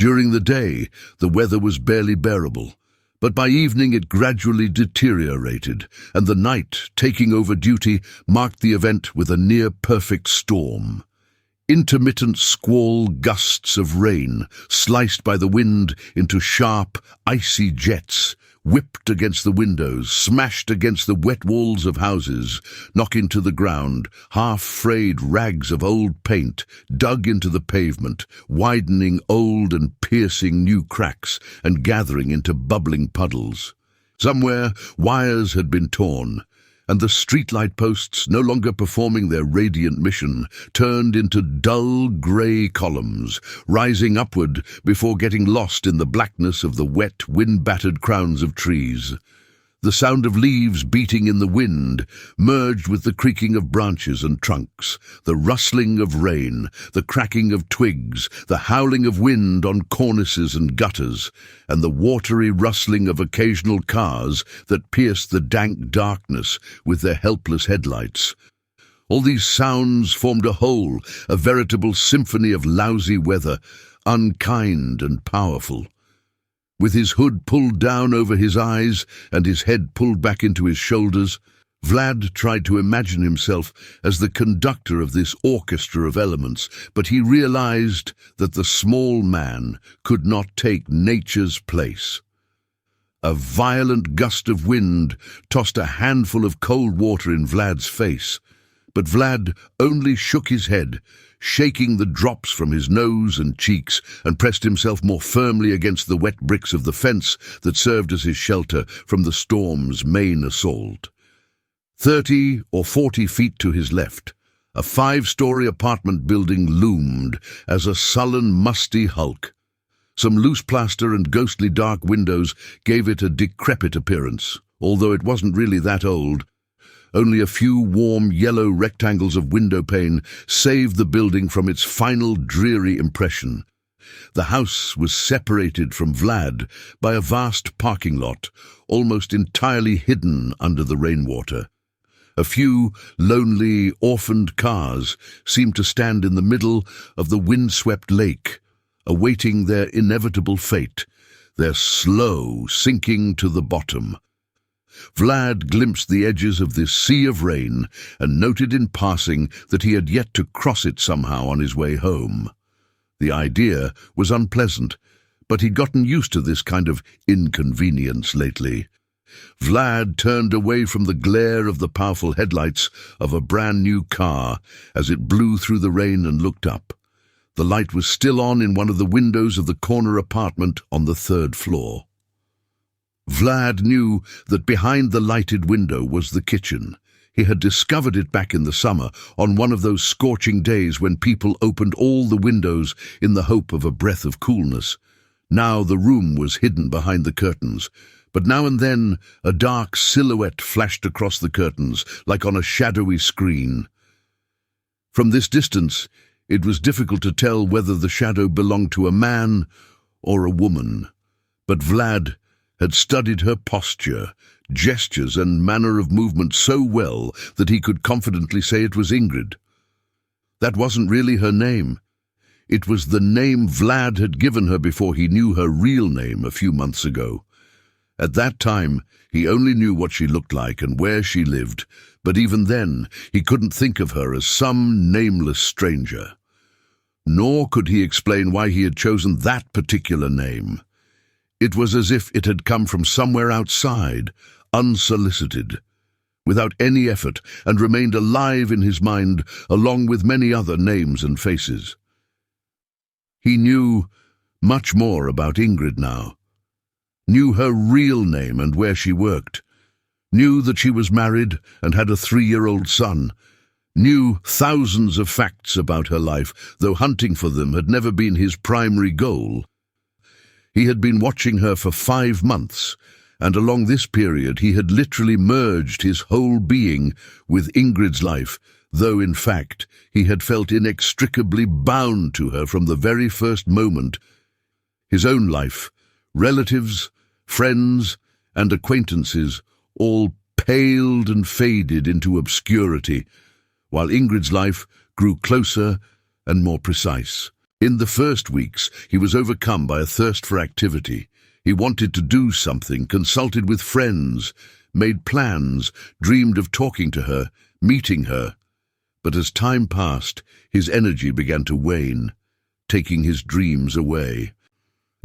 During the day, the weather was barely bearable, but by evening it gradually deteriorated, and the night, taking over duty, marked the event with a near-perfect storm. Intermittent squall gusts of rain, sliced by the wind into sharp, icy jets, whipped against the windows, smashed against the wet walls of houses, knocked into the ground, half-frayed rags of old paint, dug into the pavement, widening old and piercing new cracks, and gathering into bubbling puddles. Somewhere, wires had been torn, and the streetlight posts, no longer performing their radiant mission, turned into dull grey columns, rising upward before getting lost in the blackness of the wet, wind-battered crowns of trees. The sound of leaves beating in the wind merged with the creaking of branches and trunks, the rustling of rain, the cracking of twigs, the howling of wind on cornices and gutters, and the watery rustling of occasional cars that pierced the dank darkness with their helpless headlights. All these sounds formed a whole, a veritable symphony of lousy weather, unkind and powerful. With his hood pulled down over his eyes and his head pulled back into his shoulders, Vlad tried to imagine himself as the conductor of this orchestra of elements, but he realized that the small man could not take nature's place. A violent gust of wind tossed a handful of cold water in Vlad's face, but Vlad only shook his head, shaking the drops from his nose and cheeks, and pressed himself more firmly against the wet bricks of the fence that served as his shelter from the storm's main assault. 30 or 40 feet to his left, a 5-story apartment building loomed as a sullen, musty hulk. Some loose plaster and ghostly dark windows gave it a decrepit appearance, although it wasn't really that old. Only a few warm yellow rectangles of window pane saved the building from its final dreary impression. The house was separated from Vlad by a vast parking lot, almost entirely hidden under the rainwater. A few lonely, orphaned cars seemed to stand in the middle of the windswept lake, awaiting their inevitable fate, their slow sinking to the bottom. Vlad glimpsed the edges of this sea of rain and noted in passing that he had yet to cross it somehow on his way home. The idea was unpleasant, but he'd gotten used to this kind of inconvenience lately. Vlad turned away from the glare of the powerful headlights of a brand-new car as it blew through the rain and looked up. The light was still on in one of the windows of the corner apartment on the 3rd floor. Vlad knew that behind the lighted window was the kitchen. He had discovered it back in the summer, on one of those scorching days when people opened all the windows in the hope of a breath of coolness. Now the room was hidden behind the curtains, but now and then a dark silhouette flashed across the curtains, like on a shadowy screen. From this distance, it was difficult to tell whether the shadow belonged to a man or a woman, but Vlad had studied her posture, gestures and manner of movement so well that he could confidently say it was Ingrid. That wasn't really her name. It was the name Vlad had given her before he knew her real name a few months ago. At that time, he only knew what she looked like and where she lived, but even then, he couldn't think of her as some nameless stranger. Nor could he explain why he had chosen that particular name. It was as if it had come from somewhere outside, unsolicited, without any effort, and remained alive in his mind along with many other names and faces. He knew much more about Ingrid now, knew her real name and where she worked, knew that she was married and had a 3-year-old son, knew thousands of facts about her life, though hunting for them had never been his primary goal. He had been watching her for 5 months, and along this period he had literally merged his whole being with Ingrid's life, though in fact he had felt inextricably bound to her from the very first moment. His own life, relatives, friends, and acquaintances all paled and faded into obscurity, while Ingrid's life grew closer and more precise. In the first weeks, he was overcome by a thirst for activity. He wanted to do something, consulted with friends, made plans, dreamed of talking to her, meeting her. But as time passed, his energy began to wane, taking his dreams away.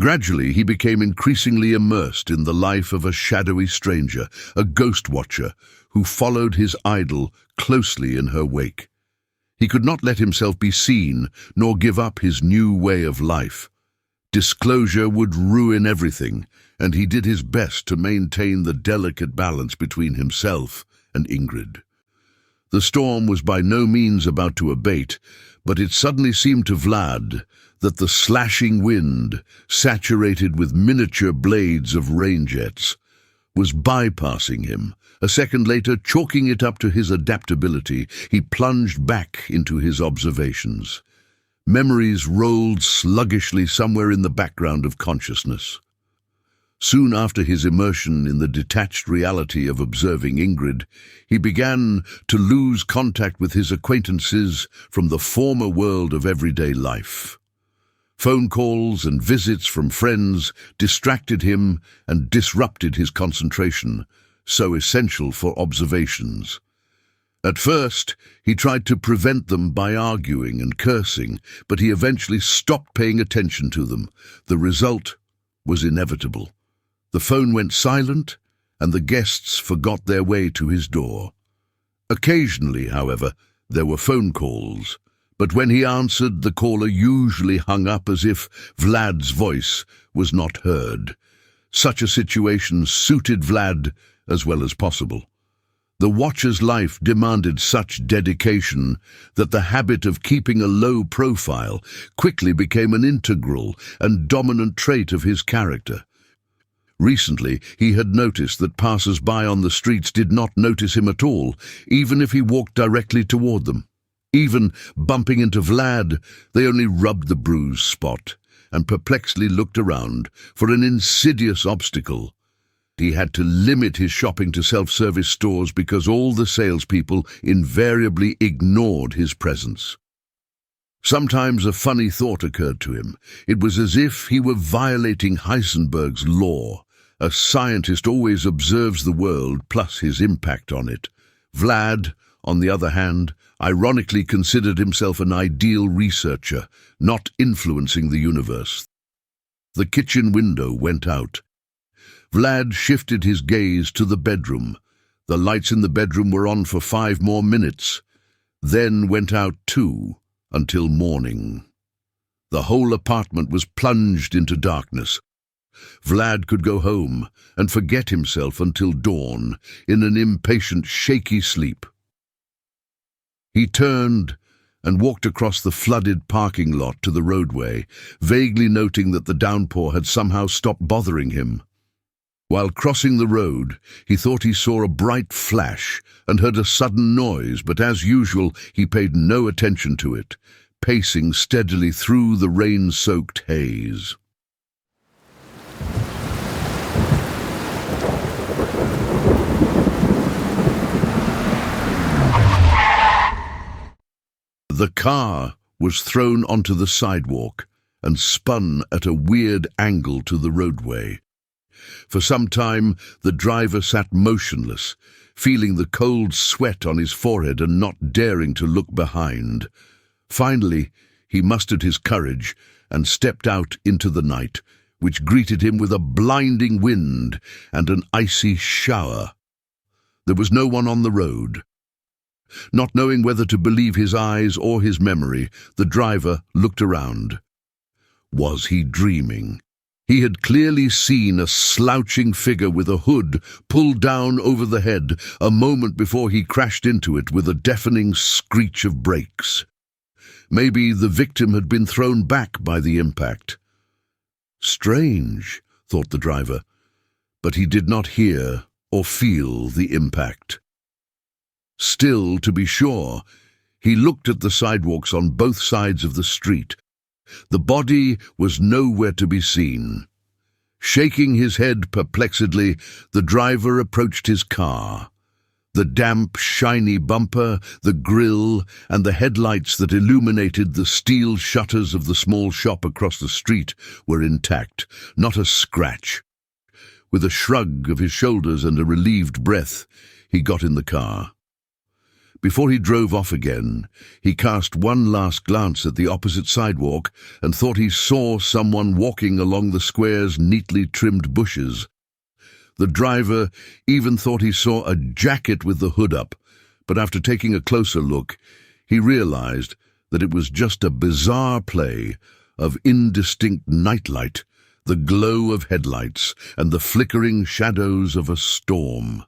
Gradually, he became increasingly immersed in the life of a shadowy stranger, a ghost watcher, who followed his idol closely in her wake. He could not let himself be seen, nor give up his new way of life. Disclosure would ruin everything, and he did his best to maintain the delicate balance between himself and Ingrid. The storm was by no means about to abate, but it suddenly seemed to Vlad that the slashing wind, saturated with miniature blades of rain jets, was bypassing him. A second later, chalking it up to his adaptability, he plunged back into his observations. Memories rolled sluggishly somewhere in the background of consciousness. Soon after his immersion in the detached reality of observing Ingrid, he began to lose contact with his acquaintances from the former world of everyday life. Phone calls and visits from friends distracted him and disrupted his concentration, so essential for observations. At first, he tried to prevent them by arguing and cursing, but he eventually stopped paying attention to them. The result was inevitable. The phone went silent, and the guests forgot their way to his door. Occasionally, however, there were phone calls, but when he answered, the caller usually hung up as if Vlad's voice was not heard. Such a situation suited Vlad as well as possible. The watcher's life demanded such dedication that the habit of keeping a low profile quickly became an integral and dominant trait of his character. Recently, he had noticed that passers-by on the streets did not notice him at all, even if he walked directly toward them. Even bumping into Vlad, they only rubbed the bruised spot and perplexedly looked around for an insidious obstacle. He had to limit his shopping to self-service stores because all the salespeople invariably ignored his presence. Sometimes a funny thought occurred to him. It was as if he were violating Heisenberg's law. A scientist always observes the world plus his impact on it. Vlad, on the other hand, ironically considered himself an ideal researcher, not influencing the universe. The kitchen window went out. Vlad shifted his gaze to the bedroom. The lights in the bedroom were on for 5 more minutes, then went out too, until morning. The whole apartment was plunged into darkness. Vlad could go home and forget himself until dawn in an impatient, shaky sleep. He turned and walked across the flooded parking lot to the roadway, vaguely noting that the downpour had somehow stopped bothering him. While crossing the road, he thought he saw a bright flash and heard a sudden noise, but as usual, he paid no attention to it, pacing steadily through the rain-soaked haze. The car was thrown onto the sidewalk and spun at a weird angle to the roadway. For some time, the driver sat motionless, feeling the cold sweat on his forehead and not daring to look behind. Finally, he mustered his courage and stepped out into the night, which greeted him with a blinding wind and an icy shower. There was no one on the road. Not knowing whether to believe his eyes or his memory, the driver looked around. Was he dreaming? He had clearly seen a slouching figure with a hood pulled down over the head a moment before he crashed into it with a deafening screech of brakes. Maybe the victim had been thrown back by the impact. Strange, thought the driver, but he did not hear or feel the impact. Still, to be sure, he looked at the sidewalks on both sides of the street. The body was nowhere to be seen. Shaking his head perplexedly, the driver approached his car. The damp, shiny bumper, the grille, and the headlights that illuminated the steel shutters of the small shop across the street were intact, not a scratch. With a shrug of his shoulders and a relieved breath, he got in the car. Before he drove off again, he cast one last glance at the opposite sidewalk and thought he saw someone walking along the square's neatly trimmed bushes. The driver even thought he saw a jacket with the hood up, but after taking a closer look, he realized that it was just a bizarre play of indistinct nightlight, the glow of headlights, and the flickering shadows of a storm.